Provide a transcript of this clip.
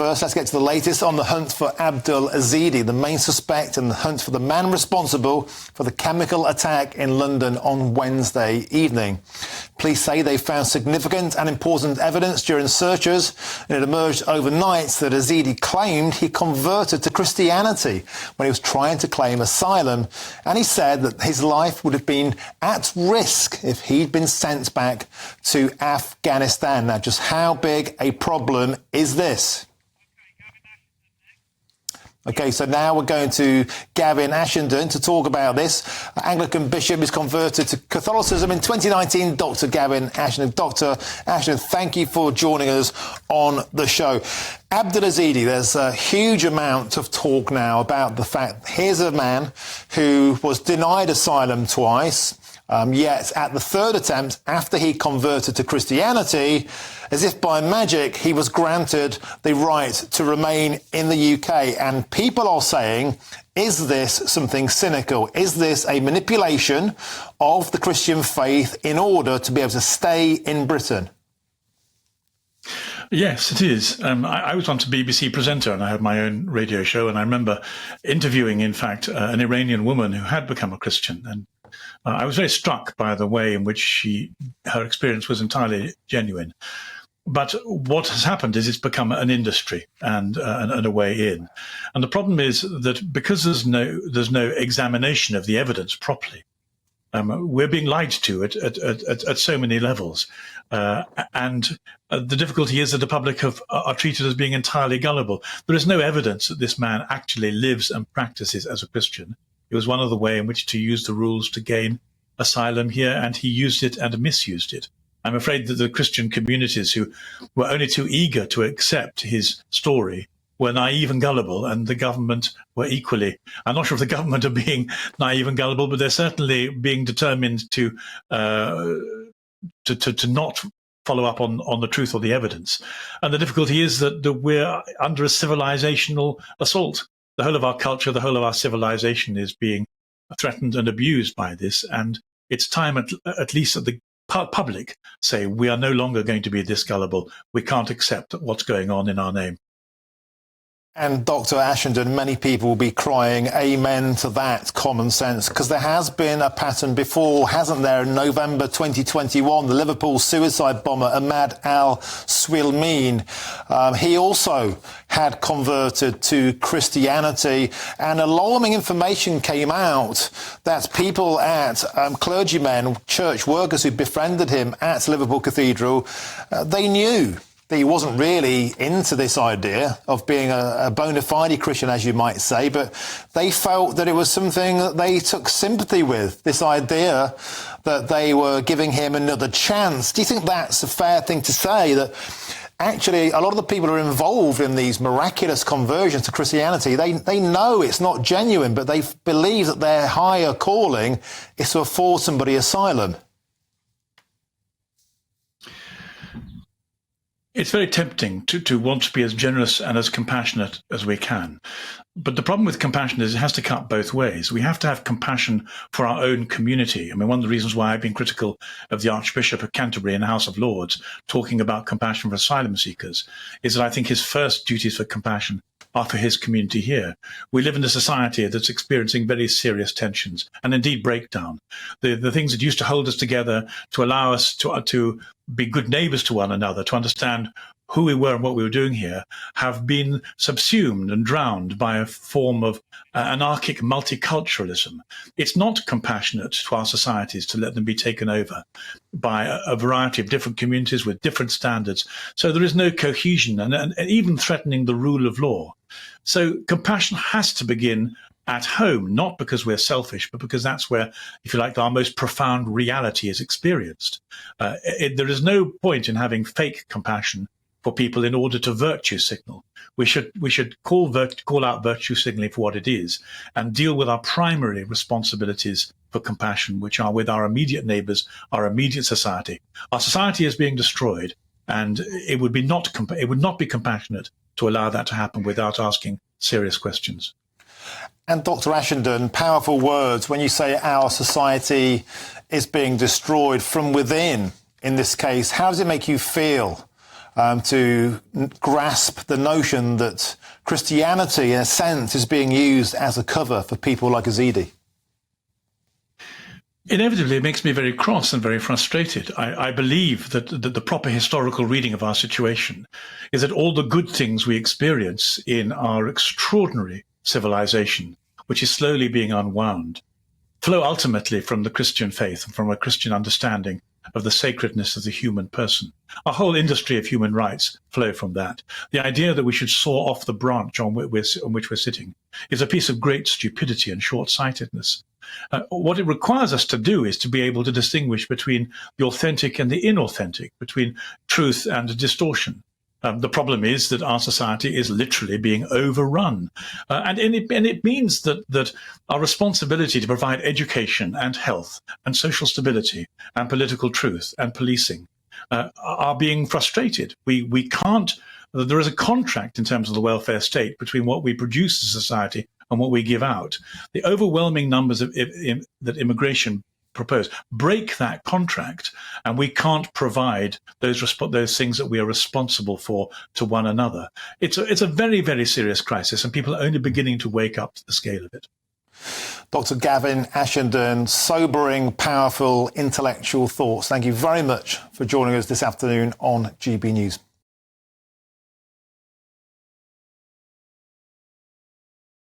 first, let's get to the latest on the hunt for Abdul Ezedi, the main suspect in the hunt for the man responsible for the chemical attack in London on Wednesday evening. Police say they found significant and important evidence during searches, and it emerged overnight that Ezedi claimed he converted to Christianity when he was trying to claim asylum, and he said that his life would have been at risk if he'd been sent back to Afghanistan. Now, just how big a problem is this? OK, so now we're going to Gavin Ashenden to talk about this. Anglican bishop is converted to Catholicism in 2019. Dr. Gavin Ashenden. Dr. Ashenden, thank you for joining us on the show. Abdul Ezedi, there's a huge amount of talk now about the fact here's a man who was denied asylum twice. Yet at the third attempt, after he converted to Christianity, as if by magic, he was granted the right to remain in the UK. And people are saying, is this something cynical? Is this a manipulation of the Christian faith in order to be able to stay in Britain? Yes, it is. I was once a BBC presenter and I had my own radio show. And I remember interviewing, in fact, an Iranian woman who had become a Christian. And I was very struck by the way in which her experience was entirely genuine. But what has happened is it's become an industry and a way in. And the problem is that because there's no examination of the evidence properly, we're being lied to at so many levels. And the difficulty is that the public are treated as being entirely gullible. There is no evidence that this man actually lives and practices as a Christian. It was one of the ways in which to use the rules to gain asylum here, and he used it and misused it. I'm afraid that the Christian communities who were only too eager to accept his story were naive and gullible, and the government were equally. I'm not sure if the government are being naive and gullible, but they're certainly being determined to not follow up on the truth or the evidence. And the difficulty is that we're under a civilizational assault. The whole of our culture, the whole of our civilization is being threatened and abused by this. And it's time, at least at the public, say we are no longer going to be this gullible. We can't accept what's going on in our name. And Dr. Ashenden, many people will be crying amen to that common sense, because there has been a pattern before, hasn't there? In November 2021, the Liverpool suicide bomber Ahmad al-Swilmeen, he also had converted to Christianity, and alarming information came out that people at clergymen, church workers who befriended him at Liverpool Cathedral, they knew that he wasn't really into this idea of being a bona fide Christian, as you might say, but they felt that it was something that they took sympathy with, this idea that they were giving him another chance. Do you think that's a fair thing to say, that actually a lot of the people who are involved in these miraculous conversions to Christianity, they know it's not genuine, but they believe that their higher calling is to afford somebody asylum? It's very tempting to want to be as generous and as compassionate as we can. But the problem with compassion is it has to cut both ways. We have to have compassion for our own community. I mean, one of the reasons why I've been critical of the Archbishop of Canterbury in the House of Lords talking about compassion for asylum seekers is that I think his first duties for compassion are for his community here. We live in a society that's experiencing very serious tensions and indeed breakdown. The things that used to hold us together, to allow us to be good neighbours to one another, to understand who we were and what we were doing here, have been subsumed and drowned by a form of anarchic multiculturalism. It's not compassionate to our societies to let them be taken over by a variety of different communities with different standards. So there is no cohesion and even threatening the rule of law. So compassion has to begin at home, not because we're selfish, but because that's where, if you like, our most profound reality is experienced. There is no point in having fake compassion for people in order to virtue signal. We should call out virtue signaling for what it is and deal with our primary responsibilities for compassion, which are with our immediate neighbours, our immediate society. Our society is being destroyed, and it would not be compassionate to allow that to happen without asking serious questions. And Dr. Ashenden, powerful words when you say our society is being destroyed from within. In this case, how does it make you feel to grasp the notion that Christianity, in a sense, is being used as a cover for people like Ezedi? Inevitably, it makes me very cross and very frustrated. I believe that the proper historical reading of our situation is that all the good things we experience in our extraordinary civilization, which is slowly being unwound, flow ultimately from the Christian faith and from a Christian understanding of the sacredness of the human person. Our whole industry of human rights flow from that. The idea that we should saw off the branch on which we're sitting is a piece of great stupidity and short-sightedness. What it requires us to do is to be able to distinguish between the authentic and the inauthentic, between truth and distortion. The problem is that our society is literally being overrun. And it means that our responsibility to provide education and health and social stability and political truth and policing are being frustrated. We can't, there is a contract in terms of the welfare state between what we produce as a society and what we give out. The overwhelming numbers that immigration propose break that contract, and we can't provide those things that we are responsible for to one another. It's a very, very serious crisis, and people are only beginning to wake up to the scale of it. Dr. Gavin Ashenden, sobering, powerful, intellectual thoughts. Thank you very much for joining us this afternoon on GB News.